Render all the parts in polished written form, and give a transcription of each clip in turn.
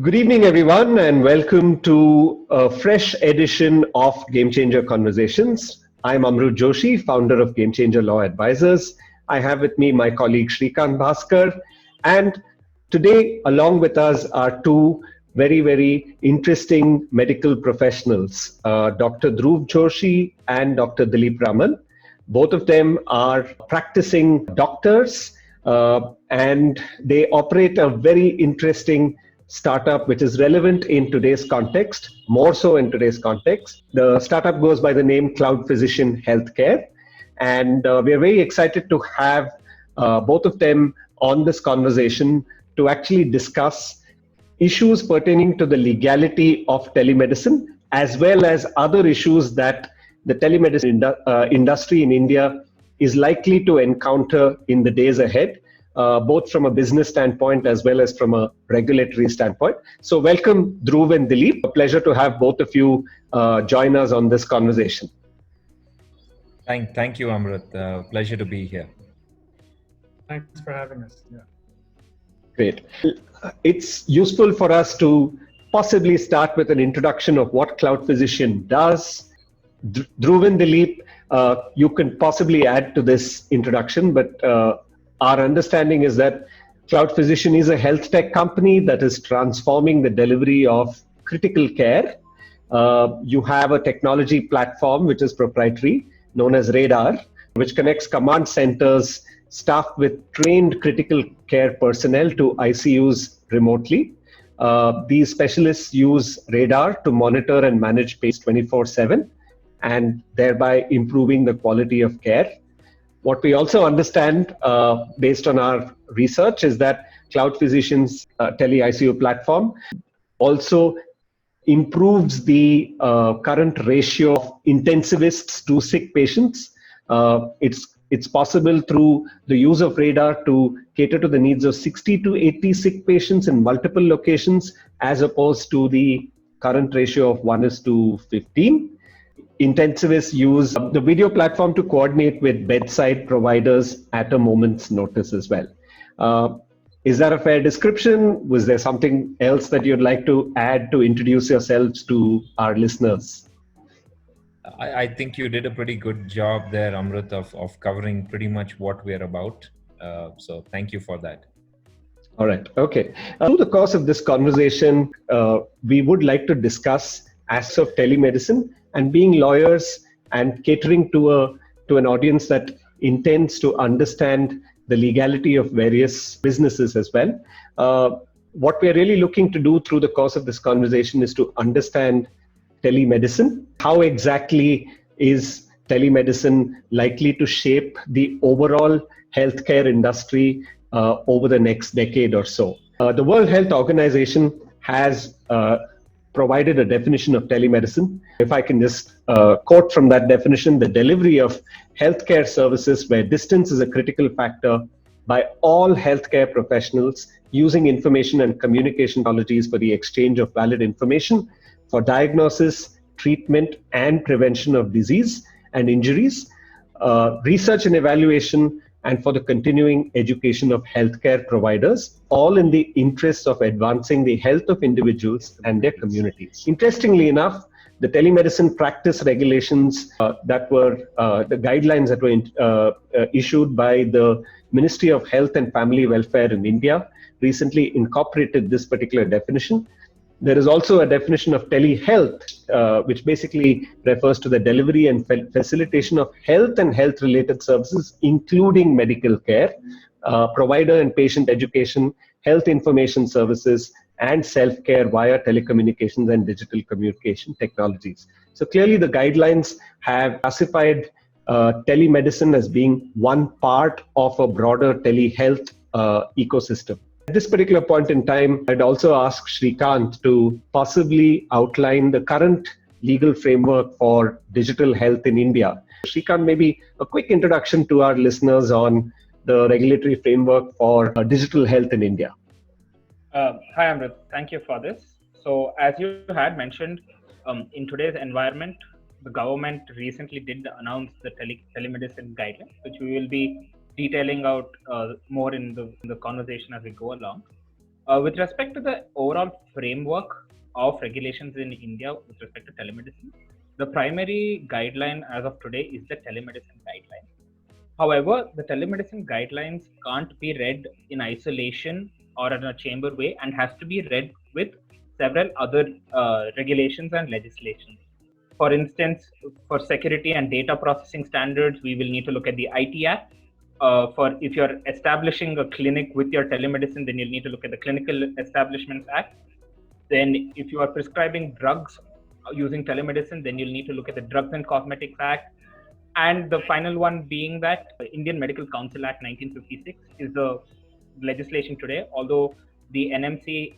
Good evening, everyone, and welcome to a fresh edition of GameChanger Conversations. I'm Amrut Joshi, founder of GameChanger Law Advisors. I have with me my colleague Shrikant Bhaskar, and today, along with us, are two very interesting medical professionals, Dr. Dhruv Joshi and Dr. Dilip Raman. Both of them are practicing doctors, and they operate a very interesting startup which is relevant in today's context, more so in today's context. The startup goes by the name CloudPhysician Healthcare, and we are very excited to have both of them on this conversation to actually discuss issues pertaining to the legality of telemedicine, as well as other issues that the telemedicine industry in India is likely to encounter in the days ahead, both from a business standpoint as well as from a regulatory standpoint. So welcome, Dhruv and Dilip. A pleasure to have both of you join us on this conversation. Thank you, Amrut. Pleasure to be here. Thanks for having us. Yeah. Great. It's useful for us to possibly start with an introduction of what CloudPhysician does. Dhruv and Dilip, you can possibly add to this introduction, but our understanding is that CloudPhysician is a health tech company that is transforming the delivery of critical care. You have a technology platform which is proprietary, known as Radar, which connects command centers staffed with trained critical care personnel to ICUs remotely. These specialists use Radar to monitor and manage patients 24/7, and thereby improving the quality of care. What we also understand, based on our research, is that CloudPhysician's tele-ICU platform also improves the current ratio of intensivists to sick patients. It's possible through the use of Radar to cater to the needs of 60 to 80 sick patients in multiple locations, as opposed to the current ratio of 1:15. Intensivists use the video platform to coordinate with bedside providers at a moment's notice as well. Is that a fair description? Was there something else that you'd like to add to introduce yourselves to our listeners? I think you did a pretty good job there, Amrut, of covering pretty much what we're about. So thank you for that. All right. Okay. Through the course of this conversation, we would like to discuss aspects of telemedicine and being lawyers and catering to an audience that intends to understand the legality of various businesses as well. What we're really looking to do through the course of this conversation is to understand telemedicine. How exactly is telemedicine likely to shape the overall healthcare industry over the next decade or so? The World Health Organization has provided a definition of telemedicine. If I can just quote from that definition: the delivery of healthcare services where distance is a critical factor by all healthcare professionals using information and communication technologies for the exchange of valid information for diagnosis, treatment, and prevention of disease and injuries, research and evaluation, and for the continuing education of healthcare providers, all in the interest of advancing the health of individuals and their communities. Interestingly enough, the telemedicine practice regulations that were the guidelines that were issued by the Ministry of Health and Family Welfare in India recently incorporated this particular definition. There is also a definition of telehealth, which basically refers to the delivery and facilitation of health and health-related services, including medical care, provider and patient education, health information services, and self-care via telecommunications and digital communication technologies. So clearly the guidelines have classified telemedicine as being one part of a broader telehealth ecosystem. At this particular point in time, I'd also ask Shrikant to possibly outline the current legal framework for digital health in India. Shrikant, maybe a quick introduction to our listeners on the regulatory framework for digital health in India. Hi, Amrit. Thank you for this. So, as you had mentioned, in today's environment, the government recently did announce the telemedicine guidelines, which we will be detailing out more in the conversation as we go along. With respect to the overall framework of regulations in India with respect to telemedicine, the primary guideline as of today is the telemedicine guideline. However, the telemedicine guidelines can't be read in isolation or in a chamber way and has to be read with several other regulations and legislations. For instance, for security and data processing standards, we will need to look at the IT Act. For if you're establishing a clinic with your telemedicine, then you'll need to look at the Clinical Establishments Act. Then, if you are prescribing drugs using telemedicine, then you'll need to look at the Drugs and Cosmetics Act. And the final one being that the Indian Medical Council Act 1956 is the legislation today. Although the NMC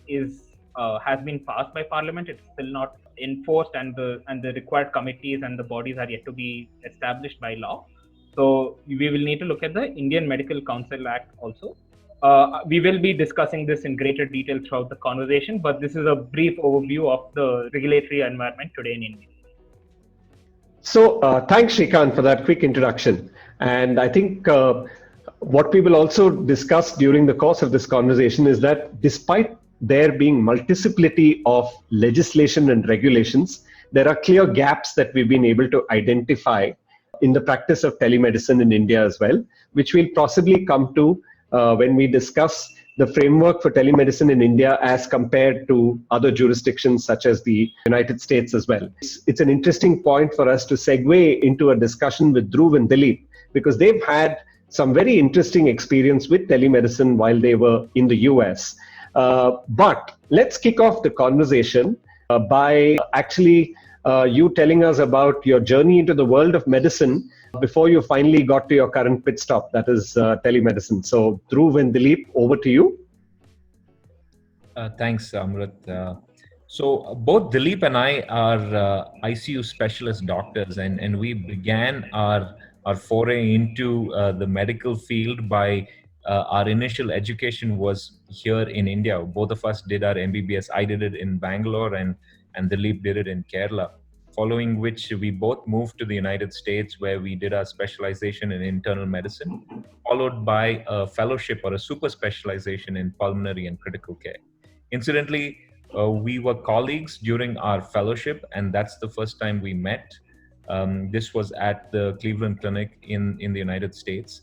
has been passed by Parliament, it's still not enforced, and the required committees and the bodies are yet to be established by law. So we will need to look at the Indian Medical Council Act also. We will be discussing this in greater detail throughout the conversation, but this is a brief overview of the regulatory environment today in India. So thanks, Shrikant, for that quick introduction. And I think what we will also discuss during the course of this conversation is that despite there being multiplicity of legislation and regulations, there are clear gaps that we've been able to identify in the practice of telemedicine in India as well, which we'll possibly come to when we discuss the framework for telemedicine in India as compared to other jurisdictions such as the United States as well. It's an interesting point for us to segue into a discussion with Dhruv and Dilip, because they've had some very interesting experience with telemedicine while they were in the US. But let's kick off the conversation by actually you telling us about your journey into the world of medicine before you finally got to your current pit stop, that is telemedicine. So Dhruv and Dilip, over to you. Thanks, Amrit. So both Dilip and I are ICU specialist doctors, and we began our foray into the medical field by our initial education was here in India. Both of us did our MBBS. I did it in Bangalore, and Dilip did it in Kerala. Following which we both moved to the United States, where we did our specialization in internal medicine, followed by a fellowship or a super specialization in pulmonary and critical care. Incidentally, we were colleagues during our fellowship, and that's the first time we met. This was at the Cleveland Clinic in the United States.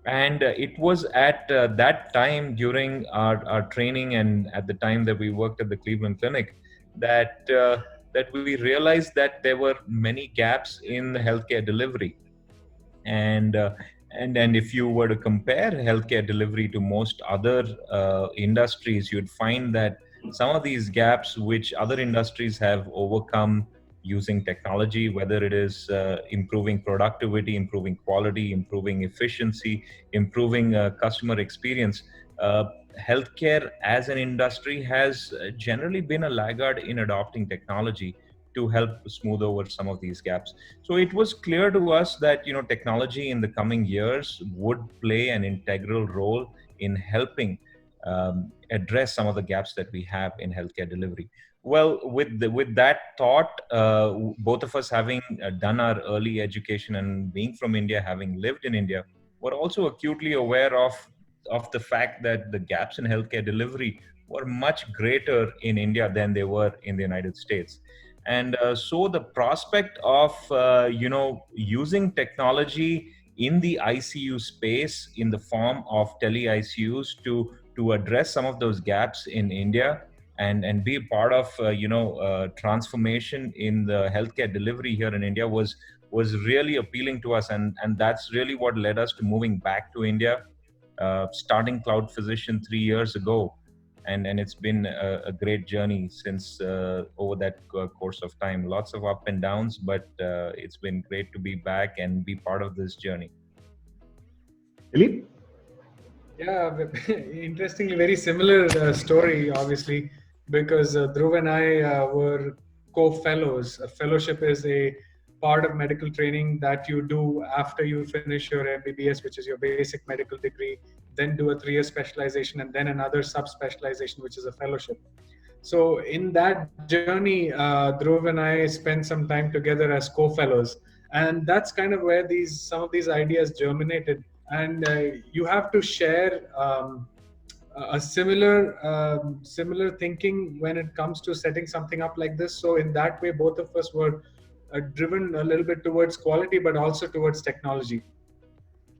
And it was at that time during our training and at the time that we worked at the Cleveland Clinic that we realized that there were many gaps in the healthcare delivery. And if you were to compare healthcare delivery to most other industries, you'd find that some of these gaps which other industries have overcome using technology, whether it is improving productivity, improving quality, improving efficiency, improving customer experience, healthcare as an industry has generally been a laggard in adopting technology to help smooth over some of these gaps. So it was clear to us that technology in the coming years would play an integral role in helping address some of the gaps that we have in healthcare delivery. Well, with that thought, both of us having done our early education and being from India, having lived in India, were also acutely aware of the fact that the gaps in healthcare delivery were much greater in India than they were in the United States. And so the prospect of using technology in the ICU space in the form of tele-ICUs to address some of those gaps in India and be part of transformation in the healthcare delivery here in India was really appealing to us, and that's really what led us to moving back to India, starting CloudPhysician 3 years ago. And it's been a great journey since over that course of time. Lots of up and downs, but it's been great to be back and be part of this journey. Dilip? Yeah, interestingly, very similar story, obviously, because Dhruv and I were co-fellows. A fellowship is a part of medical training that you do after you finish your MBBS, which is your basic medical degree, then do a 3-year specialization, and then another sub-specialization, which is a fellowship. So in that journey, Dhruv and I spent some time together as co-fellows. And that's kind of where some of these ideas germinated. And you have to share a similar thinking when it comes to setting something up like this. So in that way, both of us were driven a little bit towards quality, but also towards technology.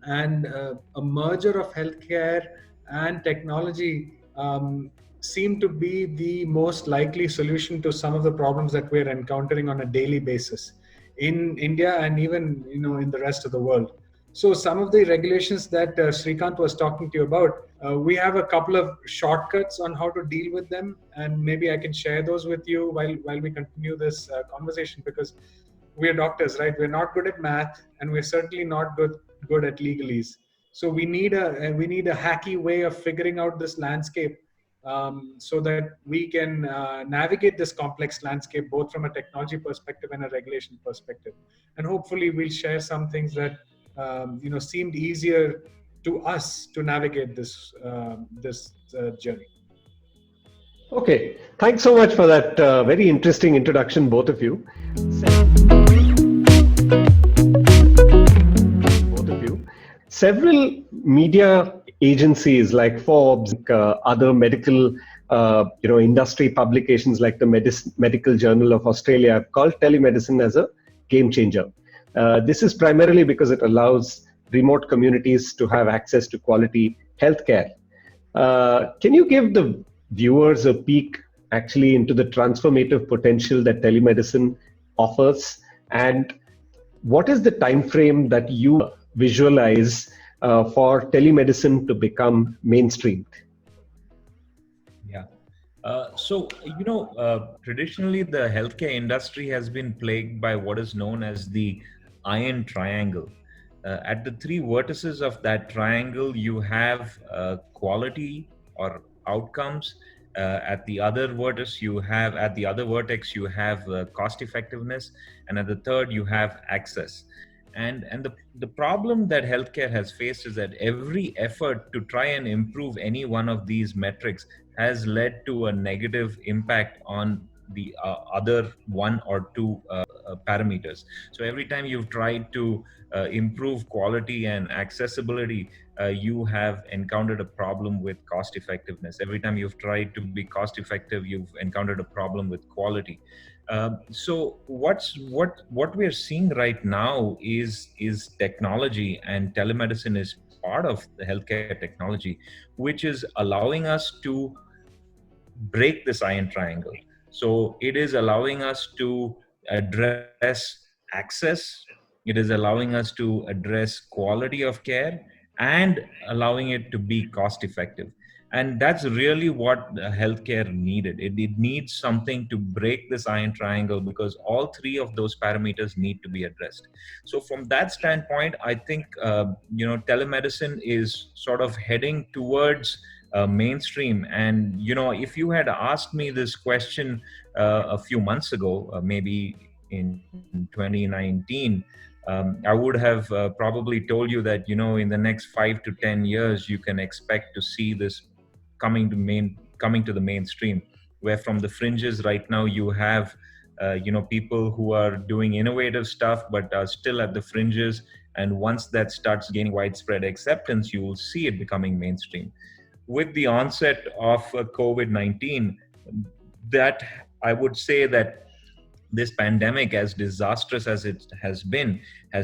And a merger of healthcare and technology seem to be the most likely solution to some of the problems that we're encountering on a daily basis in India and even in the rest of the world. So some of the regulations that Srikant was talking to you about, we have a couple of shortcuts on how to deal with them, and maybe I can share those with you while we continue this conversation, because we're doctors, right? We're not good at math, and we're certainly not good at legalese. So we need a hacky way of figuring out this landscape, so that we can navigate this complex landscape both from a technology perspective and a regulation perspective. And hopefully, we'll share some things that seemed easier to us to navigate this journey. Okay, thanks so much for that very interesting introduction, both of you. Several media agencies like Forbes, other medical, industry publications like the Medical Journal of Australia have called telemedicine as a game changer. This is primarily because it allows remote communities to have access to quality healthcare. Can you give the viewers a peek actually into the transformative potential that telemedicine offers, and what is the time frame that you visualize for telemedicine to become mainstream? Yeah. Traditionally, the healthcare industry has been plagued by what is known as the iron triangle. At the three vertices of that triangle, you have quality or outcomes. At the other vertex, you have cost effectiveness, and at the third, you have access. And the problem that healthcare has faced is that every effort to try and improve any one of these metrics has led to a negative impact on the other one or two parameters. So every time you've tried to improve quality and accessibility, you have encountered a problem with cost effectiveness. Every time you've tried to be cost effective, you've encountered a problem with quality. So what we're seeing right now is technology, and telemedicine is part of the healthcare technology, which is allowing us to break this iron triangle. So it is allowing us to address access, it is allowing us to address quality of care, and allowing it to be cost effective. And that's really what healthcare needed. It needs something to break this iron triangle, because all three of those parameters need to be addressed. So from that standpoint, I think telemedicine is sort of heading towards mainstream. And if you had asked me this question a few months ago, maybe in 2019, I would have probably told you that in the next 5 to 10 years you can expect to see this coming to the mainstream, where from the fringes right now you have people who are doing innovative stuff but are still at the fringes, and once that starts gaining widespread acceptance, you will see it becoming mainstream. With the onset of COVID-19, that I would say that this pandemic, as disastrous as it has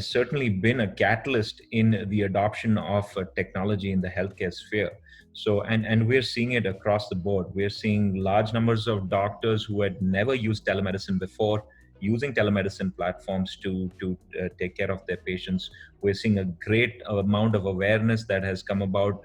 certainly been a catalyst in the adoption of technology in the healthcare sphere. So, and we're seeing it across the board. We're seeing large numbers of doctors who had never used telemedicine before using telemedicine platforms to take care of their patients. We're seeing a great amount of awareness that has come about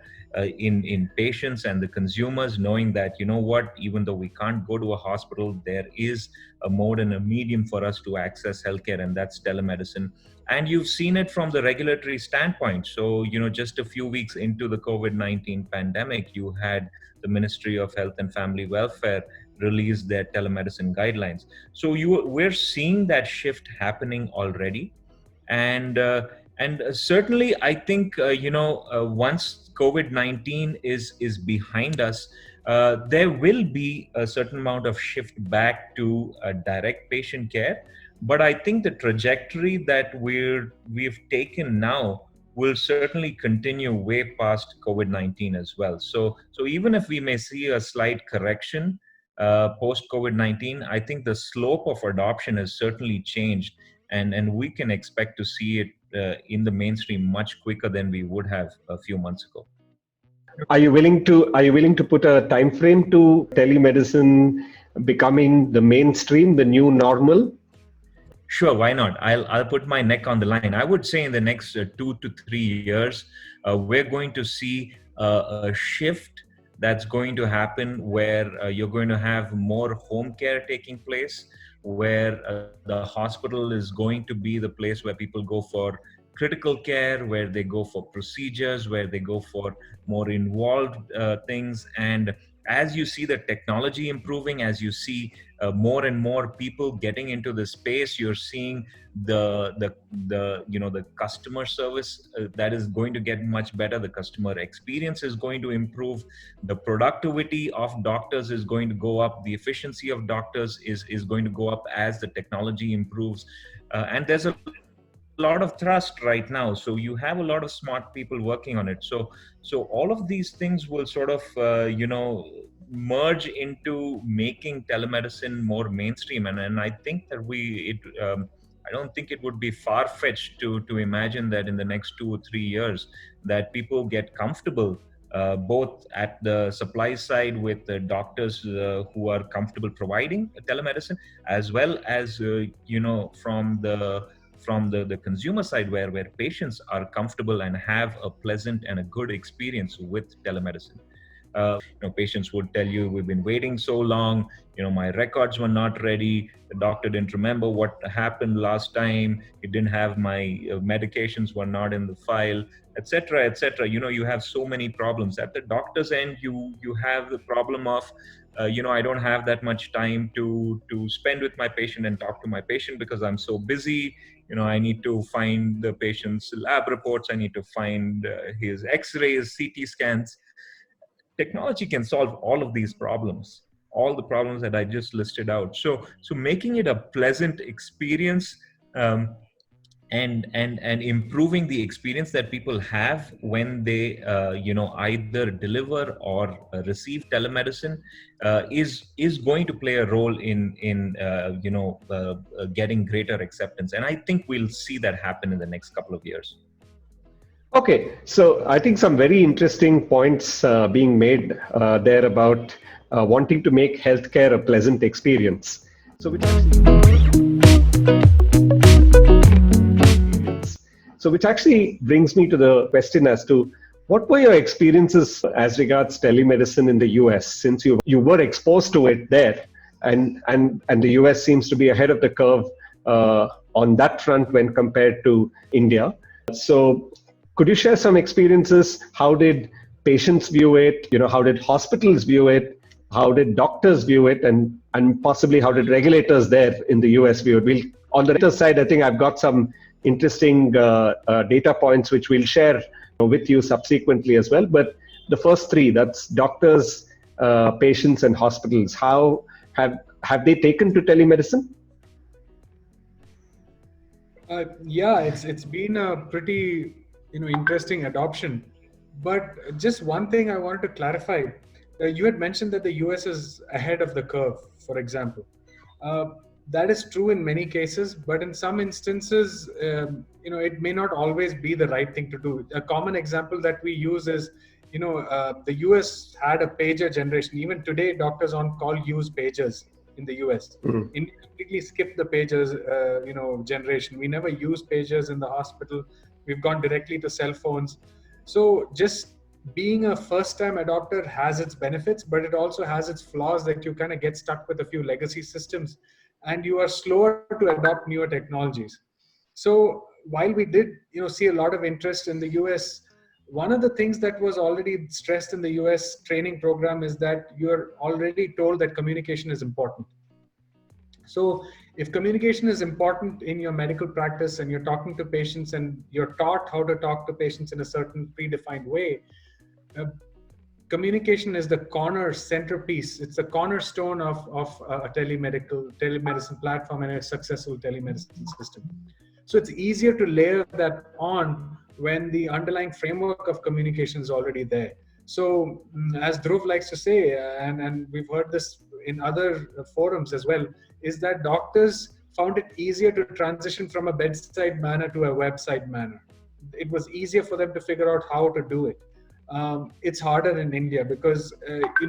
in patients and the consumers, knowing that, even though we can't go to a hospital, there is a mode and a medium for us to access healthcare, and that's telemedicine. And you've seen it from the regulatory standpoint. So, just a few weeks into the COVID-19 pandemic, you had the Ministry of Health and Family Welfare release their telemedicine guidelines. So we're seeing that shift happening already. And certainly, I think once COVID-19 is behind us, there will be a certain amount of shift back to direct patient care. But I think the trajectory that we've taken now will certainly continue way past COVID-19 as well. So even if we may see a slight correction post COVID-19, I think the slope of adoption has certainly changed, and we can expect to see it in the mainstream much quicker than we would have a few months ago. Are you willing to put a time frame to telemedicine becoming the mainstream, the new normal? Sure, why not? I'll put my neck on the line. I would say in the next 2 to 3 years, we're going to see a shift that's going to happen where you're going to have more home care taking place, where the hospital is going to be the place where people go for critical care, where they go for procedures, where they go for more involved things. And as you see the technology improving, as you see more and more people getting into the space, you're seeing the customer service that is going to get much better. The customer experience is going to improve. The productivity of doctors is going to go up. The efficiency of doctors is going to go up as the technology improves. And there's a lot of trust right now, so you have a lot of smart people working on it. So all of these things will sort of merge into making telemedicine more mainstream. And I think that I don't think it would be far-fetched to imagine that in the next 2 or 3 years that people get comfortable both at the supply side with the doctors who are comfortable providing telemedicine, as well as from the consumer side where patients are comfortable and have a pleasant and a good experience with telemedicine. Patients would tell you, we've been waiting so long, my records were not ready, the doctor didn't remember what happened last time, he didn't have my medications were not in the file, etc., etc. You have so many problems at the doctor's end. You have the problem of I don't have that much time to spend with my patient and talk to my patient because I'm so busy. I need to find the patient's lab reports, I need to find his x-rays, CT scans. Technology can solve all of these problems, all the problems that I just listed out. So making it a pleasant experience, and improving the experience that people have when they either deliver or receive telemedicine is going to play a role in getting greater acceptance. And I think we'll see that happen in the next couple of years. Okay, so I think some very interesting points being made there about wanting to make healthcare a pleasant experience. So which actually brings me to the question as to what were your experiences as regards telemedicine in the US, since you were exposed to it there, and the US seems to be ahead of the curve on that front when compared to India. So could you share some experiences? How did patients view it? How did hospitals view it? How did doctors view it? And possibly how did regulators there in the US view it? On the other side, I think I've got some interesting data points which we'll share with you subsequently as well. But the first three, that's doctors, patients, and hospitals. How have they taken to telemedicine? Yeah, it's been a pretty interesting adoption. But just one thing I wanted to clarify. You had mentioned that the US is ahead of the curve, for example. That is true in many cases, but in some instances, it may not always be the right thing to do. A common example that we use is, the US had a pager generation. Even today, doctors on call use pagers in the US. Mm-hmm. India completely skipped the pagers, generation. We never use pagers in the hospital. We've gone directly to cell phones. So just being a first-time adopter has its benefits, but it also has its flaws that you kind of get stuck with a few legacy systems and you are slower to adopt newer technologies. So while we did, see a lot of interest in the US, one of the things that was already stressed in the US training program is that you're already told that communication is important. So if communication is important in your medical practice and you're talking to patients and you're taught how to talk to patients in a certain predefined way, communication is the centerpiece. It's the cornerstone of a telemedicine platform and a successful telemedicine system. So it's easier to layer that on when the underlying framework of communication is already there. So, as Dhruv likes to say, and we've heard this in other forums as well, is that doctors found it easier to transition from a bedside manner to a website manner. It was easier for them to figure out how to do it. It's harder in India because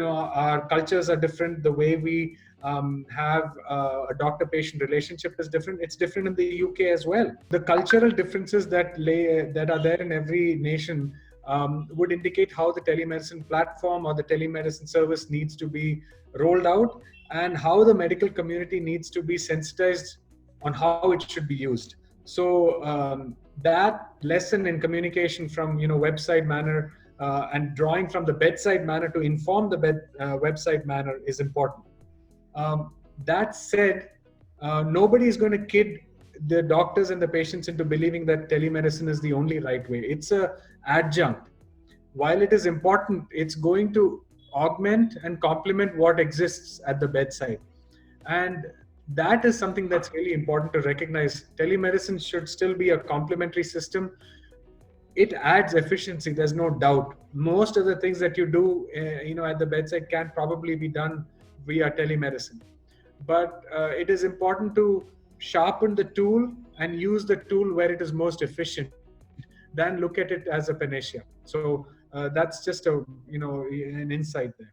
our cultures are different. The way we have a doctor-patient relationship is different. It's different in the UK as well. The cultural differences that are there in every nation would indicate how the telemedicine platform or the telemedicine service needs to be rolled out, and how the medical community needs to be sensitized on how it should be used. So that lesson in communication from website manner and drawing from the bedside manner to inform the website manner is important. That said, nobody is going to kid the doctors and the patients into believing that telemedicine is the only right way. It's a adjunct. While it is important, it's going to augment and complement what exists at the bedside. And that is something that's really important to recognize. Telemedicine should still be a complementary system. It adds efficiency, there's no doubt. Most of the things that you do at the bedside can probably be done via telemedicine. But it is important to sharpen the tool and use the tool where it is most efficient, than look at it as a panacea. So that's just an insight there.